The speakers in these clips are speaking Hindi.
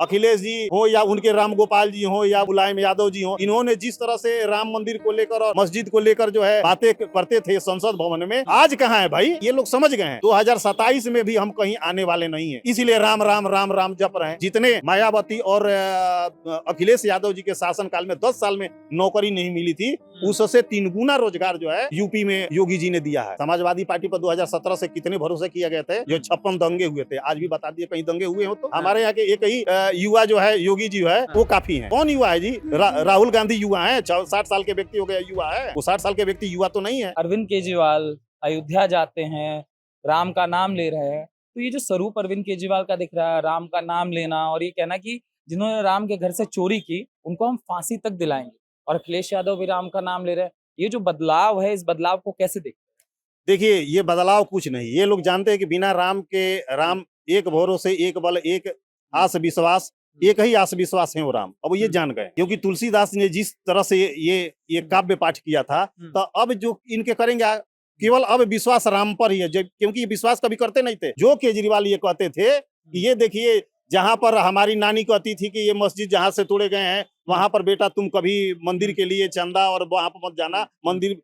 अखिलेश जी हो या उनके राम गोपाल जी हो या मुलायम यादव जी हो, इन्होंने जिस तरह से राम मंदिर को लेकर और मस्जिद को लेकर जो है बातें करते थे संसद भवन में, आज कहाँ है भाई? ये लोग समझ गए हैं 2027 में भी हम कहीं आने वाले नहीं है, इसलिए राम राम राम राम जप रहे हैं। जितने मायावती और अखिलेश यादव जी के शासनकाल में 10 साल में नौकरी नहीं मिली थी, उससे 3 गुना रोजगार जो है यूपी में योगी जी ने दिया है। समाजवादी पार्टी पर 2017 से कितने भरोसे किए गए थे, जो 56 दंगे हुए थे, आज भी बता दिए कहीं दंगे हुए हो तो हमारे यहाँ के एक ही युवा जो है योगी जी है वो काफी है। कौन युवा है जी? राहुल गांधी युवा है, 60 साल के व्यक्ति हो गया युवा है, वो 60 साल के व्यक्ति युवा तो नहीं है। अरविंद केजरीवाल अयोध्या जाते हैं, राम का नाम ले रहे हैं, तो ये जो स्वरूप अरविंद केजरीवाल का दिख रहा है, राम का नाम लेना और ये कहना कि जिन्होंने राम के घर से चोरी की उनको हम फांसी तक दिलाएंगे, और अखिलेश यादव भी राम का नाम ले रहे हैं, ये जो बदलाव है इस बदलाव को कैसे देखते हैं? देखिए ये बदलाव कुछ नहीं, ये लोग जानते हैं कि बिना राम एक भरोसे एक बल एक आस विश्वास, एक ही आस विश्वास है वो राम। अब ये जान गए, क्योंकि तुलसीदास ने जिस तरह से ये काव्य पाठ किया था, तो अब जो इनके करेंगे केवल अब विश्वास राम पर ही है, क्योंकि ये विश्वास कभी करते नहीं थे। जो केजरीवाल ये कहते थे कि ये देखिए जहां पर हमारी नानी कहती थी कि ये मस्जिद जहां से तोड़े गए हैं वहां पर बेटा तुम कभी मंदिर के लिए चंदा और वहां पर मत जाना, मंदिर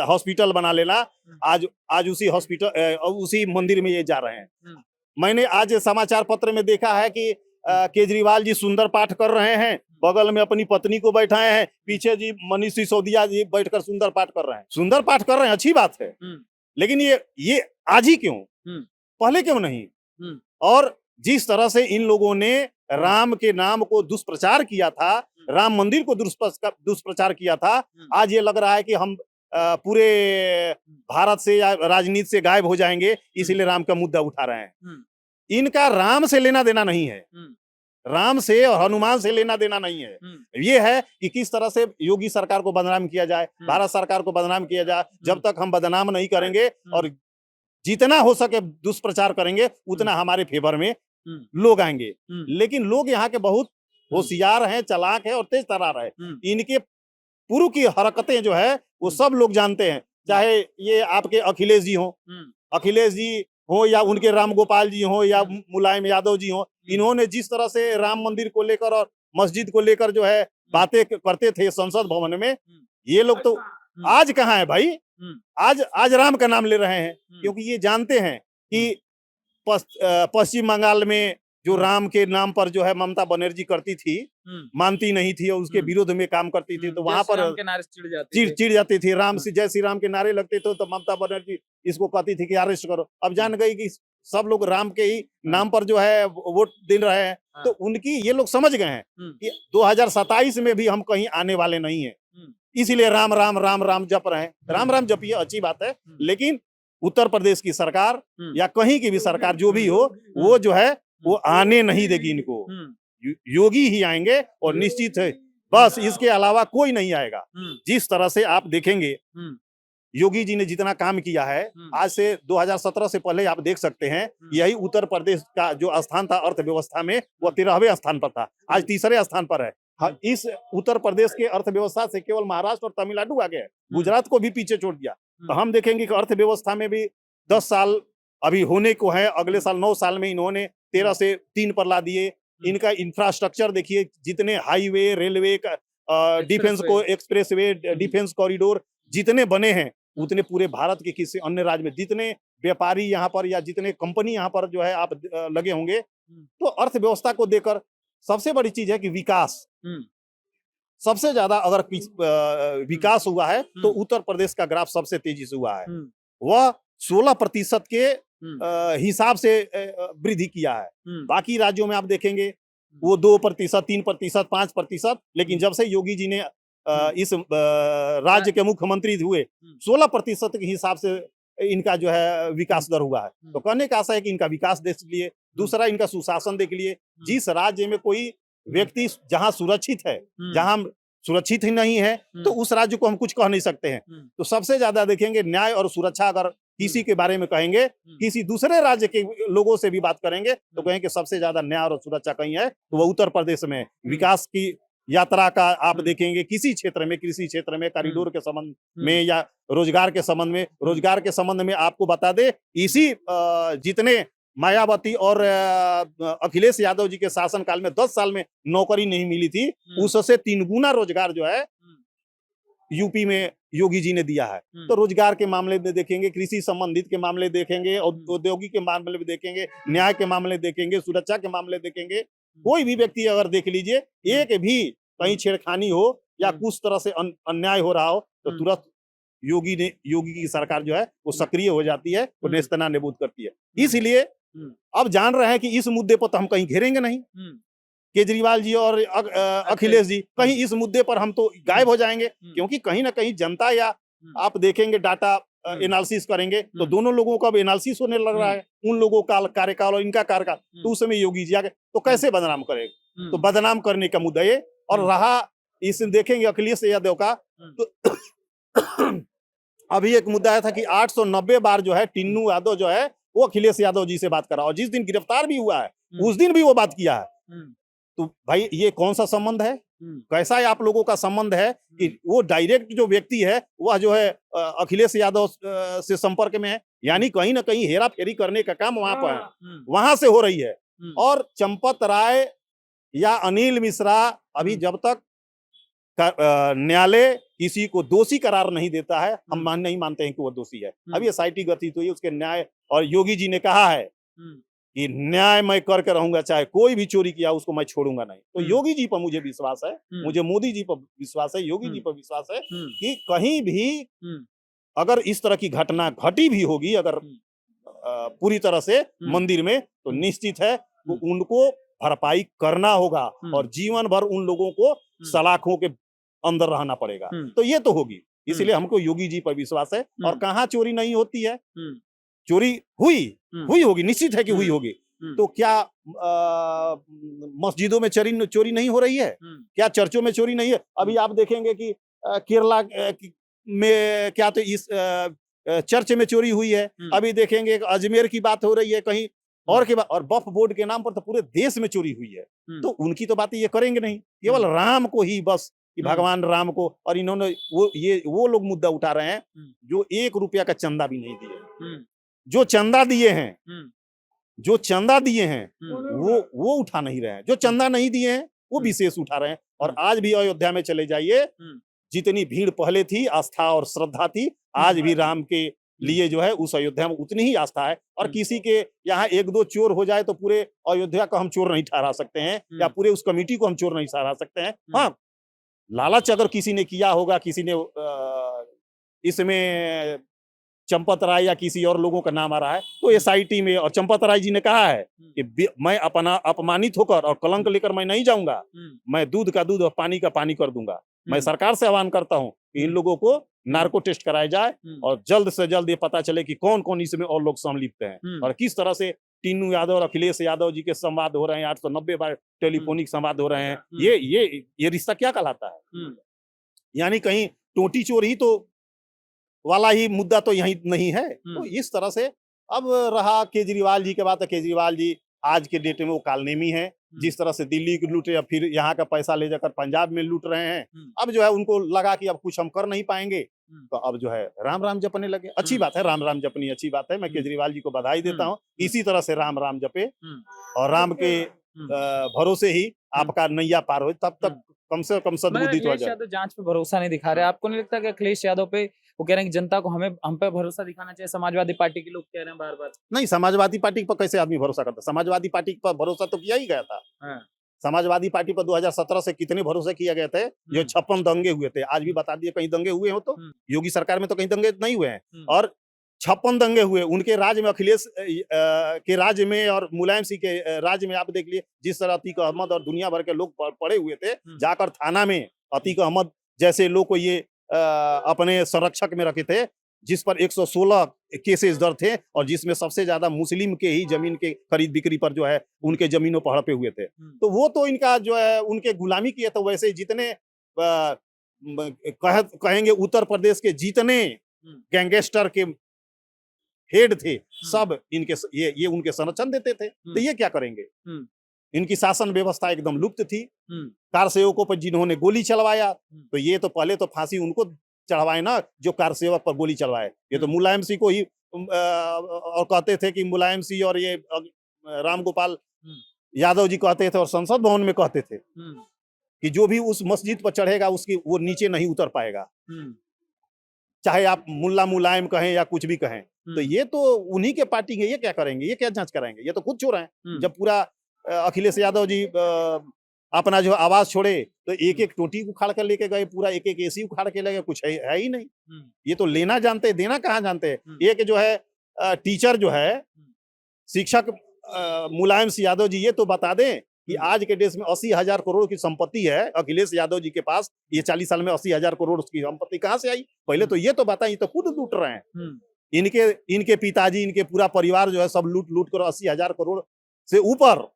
हॉस्पिटल बना लेना। आज उसी हॉस्पिटल उसी मंदिर में ये जा रहे हैं। मैंने आज समाचार पत्र में देखा है कि केजरीवाल जी सुंदर पाठ कर रहे हैं, बगल में अपनी पत्नी को बैठाए हैं, पीछे जी मनीष सिसोदिया जी बैठकर सुंदर पाठ कर रहे हैं। सुंदर पाठ कर रहे हैं, अच्छी बात है, लेकिन ये आज ही क्यों, पहले क्यों नहीं? और जिस तरह से इन लोगों ने राम के नाम को दुष्प्रचार किया था, राम मंदिर को दुष्प्रचार किया था, आज ये लग रहा है कि हम पूरे भारत से या राजनीति से गायब हो जाएंगे, इसलिए राम का मुद्दा उठा रहे हैं। इनका राम से लेना देना नहीं है, राम से और हनुमान से लेना देना नहीं है। ये है कि किस तरह से योगी सरकार को बदनाम किया जाए, भारत सरकार को बदनाम किया जाए। जब तक हम बदनाम नहीं करेंगे और जितना हो सके दुष्प्रचार करेंगे, उतना हमारे फेवर में लोग आएंगे। लेकिन लोग यहाँ के बहुत होशियार हैं, चालाक है और तेज तर्रार है। इनके पूर्व की हरकतें जो है वो सब लोग जानते हैं, चाहे ये आपके अखिलेश जी हो या उनके राम गोपाल जी हो या मुलायम यादव जी हो, इन्होंने जिस तरह से राम मंदिर को लेकर और मस्जिद को लेकर जो है बातें करते थे संसद भवन में, ये लोग तो आज कहाँ है भाई? आज राम का नाम ले रहे हैं, क्योंकि ये जानते हैं कि पश्चिम बंगाल में जो राम के नाम पर जो है ममता बनर्जी करती थी, मानती नहीं थी और उसके विरोध में काम करती थी, तो वहां पर चिढ़ जाती थी। जय श्री राम के नारे लगते थे तो ममता बनर्जी इसको कहती थी कि अरेस्ट करो। अब जान गई कि सब लोग राम के ही नाम पर जो है वोट दे रहे हैं, तो उनकी ये लोग समझ गए हैं कि 2027 में भी हम कहीं आने वाले नहीं है, इसलिए राम राम राम राम जप रहे हैं। राम राम जपिए, अच्छी बात है, लेकिन उत्तर प्रदेश की सरकार या कहीं की भी सरकार जो भी हो, वो जो है वो आने नहीं देगी इनको। योगी ही आएंगे और निश्चित है, बस इसके अलावा कोई नहीं आएगा। जिस तरह से आप देखेंगे योगी जी ने जितना काम किया है, आज से 2017 से पहले आप देख सकते हैं, यही उत्तर प्रदेश का जो स्थान था अर्थव्यवस्था में, वो 13वें स्थान पर था, आज तीसरे स्थान पर है। इस उत्तर प्रदेश के अर्थव्यवस्था से केवल महाराष्ट्र और तमिलनाडु आगे है, गुजरात को भी पीछे छोड़ दिया। तो हम देखेंगे कि अर्थव्यवस्था में भी 10 साल अभी होने को है, अगले साल 9 साल में इन्होंने 13 से 3 पर ला दिए। इनका इंफ्रास्ट्रक्चर देखिए, जितने हाईवे, रेलवे, डिफेंस को एक्सप्रेसवे, डिफेंस कॉरिडोर जितने बने हैं, उतने पूरे भारत के किसी अन्य राज्य में जितने व्यापारी यहाँ पर या जितने कंपनी यहाँ पर जो है आप लगे होंगे, तो अर्थव्यवस्था को देखकर सबसे बड़ी चीज है कि विकास, सबसे ज्यादा अगर विकास हुआ है तो उत्तर प्रदेश का ग्राफ सबसे तेजी से हुआ है। वह 16% के हिसाब से वृद्धि किया है। बाकी राज्यों में आप देखेंगे वो 2%, 3%, 5%, लेकिन जब से योगी जी ने इस राज्य के मुख्यमंत्री हुए, 16% के हिसाब से इनका जो है विकास दर हुआ है। तो कहने का आशा है कि इनका विकास देख लिए, दूसरा इनका सुशासन देख लिए। जिस राज्य में कोई व्यक्ति जहां सुरक्षित है, जहां सुरक्षित ही नहीं है, तो उस राज्य को हम कुछ कह नहीं सकते हैं। तो सबसे ज्यादा देखेंगे न्याय और सुरक्षा, अगर किसी के बारे में कहेंगे, किसी दूसरे राज्य के लोगों से भी बात करेंगे तो कहेंगे कि सबसे ज्यादा न्याय और सुरक्षा कहीं है तो वो उत्तर प्रदेश में। विकास की यात्रा का आप देखेंगे किसी क्षेत्र में, कृषि क्षेत्र में, कॉरिडोर के संबंध में या रोजगार के संबंध में, आपको बता दे, इसी जितने मायावती और अखिलेश यादव जी के शासनकाल में 10 साल में नौकरी नहीं मिली थी, उससे 3 गुना रोजगार जो है यूपी में योगी जी ने दिया है। तो रोजगार के मामले में देखेंगे, कृषि संबंधित के मामले देखेंगे, औद्योगिक के मामले में देखेंगे, न्याय के मामले देखेंगे, सुरक्षा के मामले देखेंगे, कोई भी व्यक्ति अगर देख लीजिए, एक भी कहीं छेड़खानी हो या कुछ तरह से अन्याय हो रहा हो तो तुरंत योगी की सरकार जो है वो सक्रिय हो जाती है, वो नेस्तनाबूद करती है। इसलिए अब जान रहे हैं कि इस मुद्दे पर तो हम कहीं घेरेंगे नहीं, केजरीवाल जी और अखिलेश जी कहीं इस मुद्दे पर हम तो गायब हो जाएंगे, क्योंकि कहीं ना कहीं जनता या आप देखेंगे डाटा एनालिसिस करेंगे तो दोनों लोगों का एनालिसिस होने लग रहा है, उन लोगों का कार्यकाल और इनका कार्यकाल, तो उस समय योगी जी आ गए तो कैसे बदनाम करेगा, तो बदनाम करने का मुद्दा ये। और रहा इस देखेंगे अखिलेश यादव का, तो अभी एक मुद्दा आया था कि 890 बार जो है टिन्नू यादव जो है वो अखिलेश यादव जी से बात कर रहा, और जिस दिन गिरफ्तार भी हुआ है उस दिन भी वो बात किया है। तो भाई ये कौन सा संबंध है, कैसा है आप लोगों का संबंध है कि वो डायरेक्ट जो व्यक्ति है वह जो है अखिलेश यादव से संपर्क में है, यानी कहीं ना कहीं हेरा फेरी करने का काम वहां पर है, वहां से हो रही है। और चंपत राय या अनिल मिश्रा अभी जब तक न्यायालय किसी को दोषी करार नहीं देता है, हम नहीं मानते हैं कि वो दोषी है। अभी एसआईटी गठित हुई, उसके न्याय, और योगी जी ने कहा है कि न्याय मैं करके रहूंगा, चाहे कोई भी चोरी किया उसको मैं छोड़ूंगा नहीं। तो योगी जी पर मुझे विश्वास है, मुझे मोदी जी पर विश्वास है, योगी जी पर विश्वास है कि कहीं भी अगर इस तरह की घटना घटी भी होगी अगर पूरी तरह से मंदिर में, तो निश्चित है तो उनको भरपाई करना होगा और जीवन भर उन लोगों को सलाखों के अंदर रहना पड़ेगा। तो ये तो होगी, इसलिए हमको योगी जी पर विश्वास है। और कहाँ चोरी नहीं होती है, चोरी हुई होगी, निश्चित है कि हुई होगी। तो क्या मस्जिदों में चोरी नहीं हो रही है, क्या चर्चों में चोरी नहीं है? अभी आप देखेंगे कि केरला में क्या तो इस चर्च में चोरी हुई है, अभी देखेंगे अजमेर की बात हो रही है कहीं और के और वक्फ बोर्ड के नाम पर तो पूरे देश में चोरी हुई है। तो उनकी तो बातें ये करेंगे नहीं, केवल राम को ही बस कि भगवान राम को, और इन्होंने वो लोग मुद्दा उठा रहे हैं जो 1 रुपया का चंदा भी नहीं दिए, जो चंदा दिए हैं वो उठा नहीं रहे हैं, जो चंदा नहीं दिए हैं वो विशेष उठा रहे हैं। और आज भी अयोध्या में चले जाइए, जितनी भीड़ पहले थी, आस्था और श्रद्धा थी, आज भी राम के लिए जो है उस अयोध्या में उतनी ही आस्था है। और किसी के यहाँ 1-2 चोर हो जाए तो पूरे अयोध्या को हम चोर नहीं ठहरा सकते हैं, या पूरे उस कमेटी को हम चोर नहीं ठहरा सकते हैं। हाँ, लालच अगर किसी ने किया होगा, किसी ने इसमें चंपत राय या किसी और लोगों का नाम आ रहा है, तो एसआईटी में, और चंपत राय जी ने कहा है कि मैं अपमानित होकर और कलंक लेकर मैं नहीं जाऊंगा, मैं दूध का दूध और पानी का पानी कर दूंगा। मैं सरकार से आह्वान करता हूं कि इन लोगों को नार्को टेस्ट कराया जाए और जल्द से जल्द ये पता चले कि कौन कौन इसमें और लोग संलिप्त हैं, और किस तरह से टिन्नू यादव और अखिलेश यादव जी के संवाद हो रहे हैं, 890 बार टेलीफोनिक संवाद हो रहे हैं। ये रिश्ता क्या कहलाता है? यानी कहीं टोटी चोरी तो वाला ही मुद्दा तो यही नहीं है। तो इस तरह से अब रहा केजरीवाल जी के बाद, केजरीवाल जी आज के डेट में वो कालनेमी है, जिस तरह से दिल्ली को लूटे या फिर यहाँ का पैसा ले जाकर पंजाब में लूट रहे हैं। अब जो है उनको लगा कि अब कुछ हम कर नहीं पाएंगे, तो अब जो है राम राम जपने लगे। अच्छी बात है, राम राम जपनी अच्छी बात है, मैं केजरीवाल जी को बधाई देता हूँ। इसी तरह से राम राम जपे और राम के भरोसे ही आपका नैया पार हो, तब तक कम से कम सद्बुद्धि हो जाए। जांच पे भरोसा नहीं दिखा रहे, आपको नहीं लगता कि अखिलेश यादव पे वो कह रहे हैं कि जनता को हम पे भरोसा दिखाना चाहिए? समाजवादी पार्टी के लोग कह रहे हैं बार बार। नहीं, समाजवादी पार्टी पर कैसे आदमी भरोसा करता? समाजवादी पार्टी पर भरोसा तो किया ही गया था। समाजवादी पार्टी पर 2017 से कितने भरोसे किए गए थे, जो 56 दंगे हुए थे। आज भी बता दिए कहीं दंगे हुए हो तो, योगी सरकार में तो कहीं दंगे नहीं हुए हैं, और 56 दंगे हुए उनके राज्य में, अखिलेश के राज्य में और मुलायम सिंह के राज्य में। आप देख लिए जिस तरह अतीक अहमद और दुनिया भर के लोग पड़े हुए थे, जाकर थाना में अतीक अहमद जैसे लोग को ये अपने संरक्षक में रखे थे, जिस पर 116 केसेस दर्ज थे, और जिसमें सबसे ज्यादा मुस्लिम के ही जमीन के खरीद बिक्री पर जो है उनके जमीनों पर हड़पे हुए थे। तो वो तो इनका जो है उनके गुलामी किए। तो वैसे जितने कहेंगे उत्तर प्रदेश के जितने गैंगस्टर के हेड थे, सब इनके ये उनके संरक्षण देते थे। तो ये क्या करेंगे? इनकी शासन व्यवस्था एकदम लुप्त थी। कार सेवकों पर जिन्होंने गोली चलवाया, तो ये तो पहले तो फांसी उनको चढ़वाए ना, जो कार सेवक पर गोली चलवाए। ये तो मुलायम सिंह को ही और कहते थे कि मुलायम सिंह और ये राम गोपाल हम्म, यादव जी कहते थे और संसद भवन में कहते थे हम्म, कि जो भी उस मस्जिद पर चढ़ेगा उसकी वो नीचे नहीं उतर पाएगा, हम्म, चाहे आप मुल्ला मुलायम कहें या कुछ भी कहें। तो हम्म, ये तो उन्हीं के पार्टी के, ये क्या करेंगे, ये क्या जांच कराएंगे, ये तो खुद चोर हैं। हम्म, जब पूरा अखिलेश यादव जी अपना जो आवाज छोड़े तो एक एक टोटी उखाड़ कर लेके गए, पूरा एक एक एसी उखाड़ के ले गए, कुछ है ही नहीं। हम्म, ये तो लेना जानते हैं, देना कहाँ जानते हैं। हम्म, एक जो है टीचर जो है, शिक्षक मुलायम सिंह यादव जी ये तो बता दें कि आज के देश में 80,000 करोड़ की संपत्ति है अखिलेश यादव जी के पास। ये 40 साल में 80,000 करोड़ की संपत्ति कहाँ से आई, पहले तो ये तो बताएं। ये तो खुद लूट रहे हैं। हम्म, इनके पिताजी, इनके पूरा परिवार जो है सब लूट लूट कर 80,000 करोड़ से ऊपर।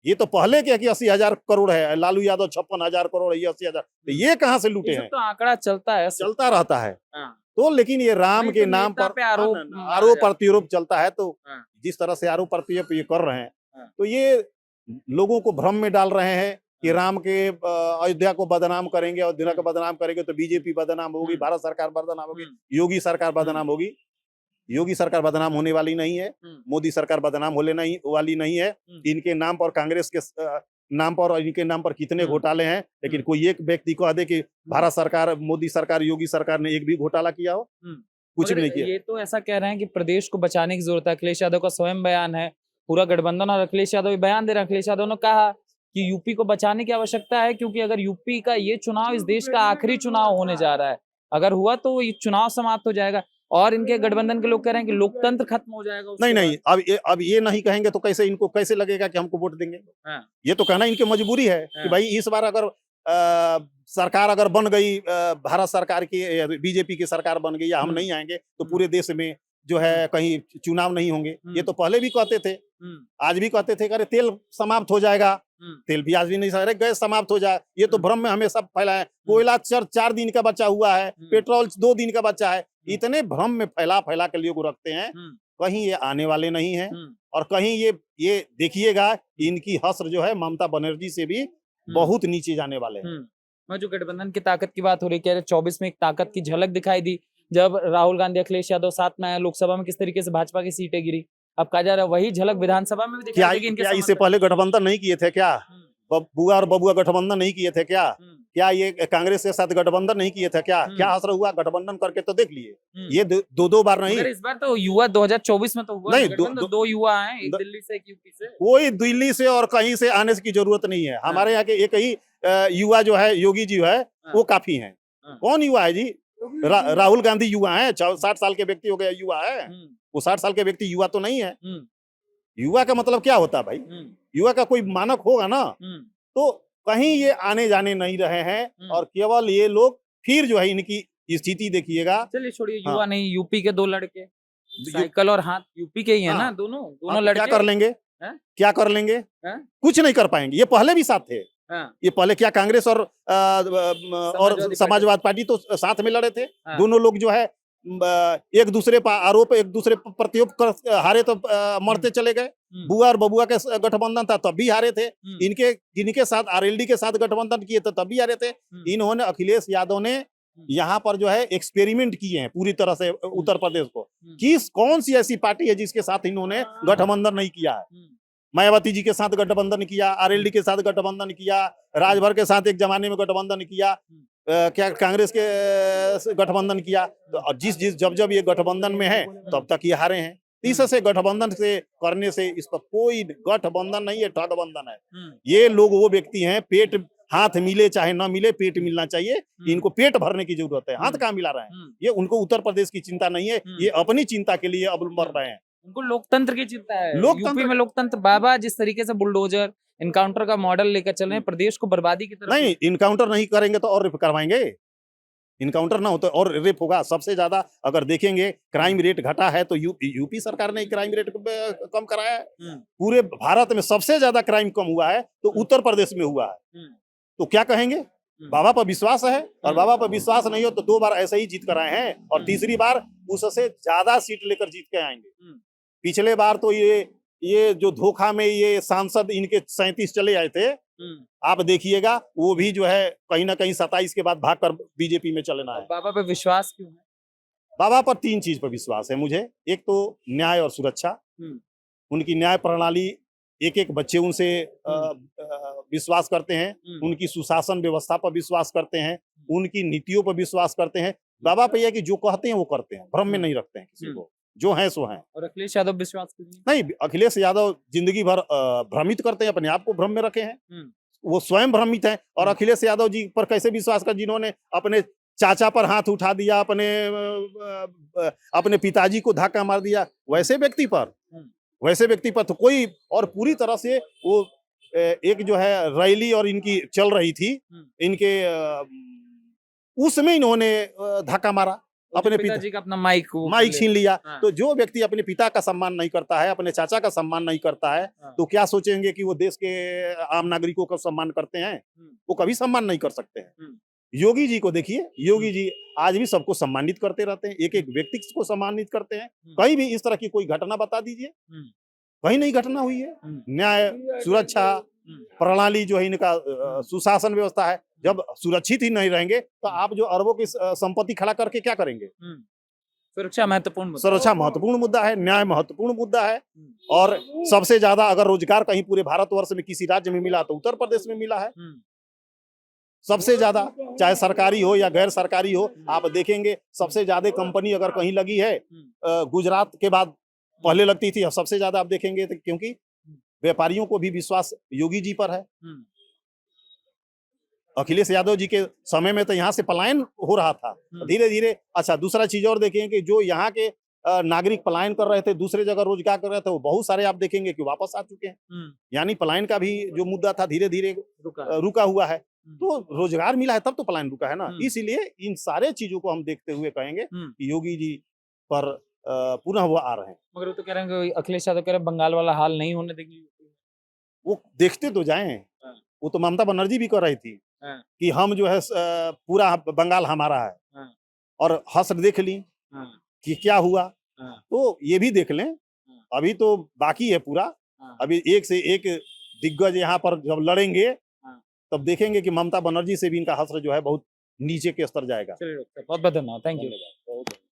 ये तो पहले के कि 80,000 करोड़ है, लालू यादव 56,000 करोड़ है, ये 80,000, तो ये कहाँ से लूटे ये सब हैं, तो आंकड़ा चलता है चलता रहता है। हाँ, तो लेकिन ये राम नहीं के तो नाम नेता पर पे आरोप आरोप प्रत्यारोप चलता है। तो हाँ, जिस तरह से आरोप प्रत्यारोप ये कर रहे हैं, हाँ। तो ये लोगों को भ्रम में डाल रहे हैं कि राम के अयोध्या को बदनाम करेंगे, अयोध्या को बदनाम करेंगे तो बीजेपी बदनाम होगी, भारत सरकार बदनाम होगी, योगी सरकार बदनाम होगी। योगी सरकार बदनाम होने वाली नहीं है, मोदी सरकार बदनाम होने नहीं वाली नहीं है। इनके नाम पर, कांग्रेस के नाम पर और इनके नाम पर कितने घोटाले हैं, लेकिन कोई एक व्यक्ति कह दे कि भारत सरकार, मोदी सरकार, योगी सरकार ने एक भी घोटाला किया हो, कुछ भी नहीं किया। ये तो ऐसा कह रहे हैं कि प्रदेश को बचाने की जरूरत है। अखिलेश यादव का स्वयं बयान है, पूरा गठबंधन और अखिलेश यादव भी बयान दे रहे हैं। अखिलेश यादव ने कहा कि यूपी को बचाने की आवश्यकता है, क्योंकि अगर यूपी का ये चुनाव इस देश का आखिरी चुनाव होने जा रहा है, अगर हुआ तो ये चुनाव समाप्त हो जाएगा। और इनके गठबंधन के लोग कह रहे हैं कि लोकतंत्र खत्म हो जाएगा। नहीं, अब ये नहीं कहेंगे तो कैसे, इनको कैसे लगेगा कि हमको वोट देंगे। हाँ। ये तो कहना इनकी मजबूरी है कि भाई इस बार अगर सरकार अगर बन गई, भारत सरकार की, बीजेपी की सरकार बन गई या हम नहीं आएंगे तो पूरे देश में जो है कहीं चुनाव नहीं होंगे। ये तो पहले भी कहते थे, आज भी कहते थे कि अरे तेल समाप्त हो जाएगा, तेल भी आज भी नहीं, अरे गैस समाप्त हो जाए। ये तो भ्रम में हमेशा फैलाए। कोयला 4 दिन का बचा हुआ है, पेट्रोल 2 दिन का बचा है, इतने भ्रम में फैला फैला के लोग रखते हैं। कहीं ये आने वाले नहीं है, और कहीं ये देखिएगा इनकी हस्र जो है ममता बनर्जी से भी बहुत नीचे जाने वाले हैं। जो गठबंधन की ताकत की बात हो रही है, 24 में एक ताकत की झलक दिखाई दी जब राहुल गांधी, अखिलेश यादव साथ में आए। लोकसभा में किस तरीके से भाजपा की सीटें गिरी, अब कहा जा रहा है वही झलक विधानसभा में भी दिखाई देगी। क्या इससे पहले गठबंधन नहीं किए थे क्या? बुआ और बबुआ गठबंधन नहीं किए थे क्या? क्या ये कांग्रेस के साथ गठबंधन नहीं किए थे क्या? क्या असर हुआ? गठबंधन करके तो देख लिए। ये दो बार नहीं, इस बार तो युवा 2024 में तो हुआ नहीं, दो युवा हैं, एक दिल्ली से, एक यूपी से। कोई दिल्ली से और कहीं से आने की जरूरत नहीं है। हमारे यहाँ के एक ही युवा जो है, योगी जी है, वो काफी है। कौन युवा है जी? राहुल गांधी युवा है, 60 साल के व्यक्ति हो गया युवा है। वो 60 साल के व्यक्ति युवा तो नहीं है। युवा का मतलब क्या होता है भाई? युवा का कोई मानक होगा ना। तो कहीं ये आने जाने नहीं रहे हैं, और केवल ये लोग फिर जो है इनकी स्थिति देखिएगा। चलिए छोड़िए, युवा नहीं, यूपी के 2 लड़के, साइकिल और हाथ यूपी के ही है ना, दोनों लड़के। क्या कर लेंगे? क्या कर लेंगे? कुछ नहीं कर पाएंगे। ये पहले भी साथ थे। ये पहले क्या कांग्रेस और समाजवादी पार्टी तो साथ में लड़े थे। दोनों लोग जो है एक दूसरे पर आरोप, एक दूसरे पर प्रत्यारोप कर हारे तो मरते चले गए। बुआ और बबुआ के गठबंधन था तब भी हारे थे। इनके साथ आरएलडी के साथ गठबंधन किए थे तब भी हारे थे। इन्होंने, अखिलेश यादव ने यहाँ पर जो है एक्सपेरिमेंट किए हैं पूरी तरह से उत्तर प्रदेश को। कौन सी ऐसी पार्टी है जिसके साथ इन्होंने गठबंधन नहीं किया है? मायावती जी के साथ गठबंधन किया, आरएलडी के साथ गठबंधन किया, राजभर के साथ एक जमाने में गठबंधन किया, क्या कांग्रेस के गठबंधन किया। तो जब ये गठबंधन में है तब तक ये हारे हैं। इससे गठबंधन से करने से इस पर कोई गठबंधन नहीं है, ठगबंधन है। ये लोग वो व्यक्ति हैं, पेट हाथ मिले चाहे ना मिले, पेट मिलना चाहिए। इनको पेट भरने की जरूरत है, हाथ कहाँ मिला रहे हैं? ये उनको उत्तर प्रदेश की चिंता नहीं है, ये अपनी चिंता के लिए अब मर रहे हैं। उनको लोकतंत्र की चिंता है। यूपी में लोकतंत्र, बाबा जिस तरीके से बुलडोजर इनकाउंटर का मॉडल लेकर चल रहे हैं, प्रदेश को बर्बादी की तरफ। नहीं, इनकाउंटर नहीं करेंगे तो और रेप करवाएंगे। इनकाउंटर ना हो तो और रेप होगा। सबसे ज्यादा अगर देखेंगे क्राइम रेट घटा है तो यूपी सरकार ने क्राइम रेट कम कराया है। पूरे भारत में सबसे ज्यादा क्राइम कम हुआ है तो उत्तर प्रदेश में हुआ है। तो क्या कहेंगे? बाबा पर विश्वास है, और बाबा पर विश्वास नहीं हो तो 2 बार ऐसे ही जीत कर आए हैं, और तीसरी बार उससे ज्यादा सीट लेकर जीत के आएंगे। पिछले बार तो ये जो धोखा में ये सांसद इनके 37 चले आए थे, आप देखिएगा वो भी जो है कहीं ना कहीं 27 के बाद भागकर बीजेपी में चलना है। बाबा पे विश्वास क्यों है? बाबा पर 3 चीज पर विश्वास है मुझे। एक तो न्याय और सुरक्षा, हम्म, उनकी न्याय प्रणाली, एक-एक बच्चे उनसे विश्वास करते हैं, उनकी सुशासन व्यवस्था पर विश्वास करते हैं, उनकी नीतियों पर विश्वास करते हैं। बाबा पे ये है कि जो कहते हैं वो करते हैं, भ्रम में नहीं रखते हैं किसी को, जो हैं सो हैं। और अखिलेश यादव विश्वास करिए। नहीं, अखिलेश यादव जिंदगी भर भ्रमित करते हैं, अपने आप को भ्रम में रखे हैं, हम्म, वो स्वयं भ्रमित हैं। और हम्म। अखिलेश यादव जी पर कैसे विश्वास कर, जिन्होंने अपने चाचा पर हाथ उठा दिया, अपने पिताजी को धक्का मार दिया, वैसे व्यक्ति पर तो कोई, और पूरी तरह से वो एक जो है रैली और इनकी चल रही थी, इनके उसमें इन्होंने धक्का मारा, अपने पिताजी का अपना माइक छीन लिया। हाँ। तो जो व्यक्ति अपने पिता का सम्मान नहीं करता है, अपने चाचा का सम्मान नहीं करता है, हाँ। तो क्या सोचेंगे कि वो देश के आम नागरिकों का सम्मान करते हैं? वो कभी सम्मान नहीं कर सकते हैं। योगी जी को देखिए, योगी जी आज भी सबको सम्मानित करते रहते हैं, एक-एक व्यक्ति को सम्मानित करते हैं। कहीं भी इस तरह की कोई घटना बता दीजिए, कहीं नहीं घटना हुई है। न्याय, सुरक्षा प्रणाली जो है इनका, सुशासन व्यवस्था है। जब सुरक्षित ही नहीं रहेंगे तो आप जो अरबों की संपत्ति खड़ा करके क्या करेंगे? सुरक्षा महत्वपूर्ण मुद्दा। सुरक्षा महत्वपूर्ण मुद्दा है, न्याय महत्वपूर्ण मुद्दा है। और सबसे ज्यादा अगर रोजगार कहीं पूरे भारतवर्ष में किसी राज्य में मिला तो उत्तर प्रदेश में मिला है सबसे ज्यादा, चाहे सरकारी हो या गैर सरकारी हो। आप देखेंगे सबसे ज्यादा कंपनी अगर कहीं लगी है गुजरात के बाद पहले लगती थी, अब सबसे ज्यादा आप देखेंगे तो, क्योंकि व्यापारियों को भी विश्वास योगी जी पर है। अखिलेश यादव जी के समय में तो यहाँ से पलायन हो रहा था धीरे धीरे। अच्छा, दूसरा चीज और देखेंगे कि जो यहाँ के नागरिक पलायन कर रहे थे, दूसरे जगह रोजगार कर रहे थे, वो बहुत सारे आप देखेंगे कि वापस आ चुके हैं। यानी पलायन का भी जो मुद्दा था धीरे धीरे रुका हुआ है। तो रोजगार मिला है तब तो पलायन रुका है ना। इसीलिए इन सारे चीजों को हम देखते हुए कहेंगे कि योगी जी पर पुनः वो आ रहे हैं। मगर वो तो कह रहे हैं कि अखिलेश यादव कह रहे हैं बंगाल वाला हाल नहीं होने देंगे। वो देखते तो जाएं, वो तो ममता बनर्जी भी कर रही थी कि हम जो है पूरा बंगाल हमारा है, और हश्र देख ली कि क्या हुआ। तो ये भी देख लें, अभी तो बाकी है पूरा। अभी एक से एक दिग्गज यहाँ पर जब लड़ेंगे तब देखेंगे कि ममता बनर्जी से भी इनका हश्र जो है बहुत नीचे के स्तर जाएगा। बहुत बहुत धन्यवाद, थैंक यू।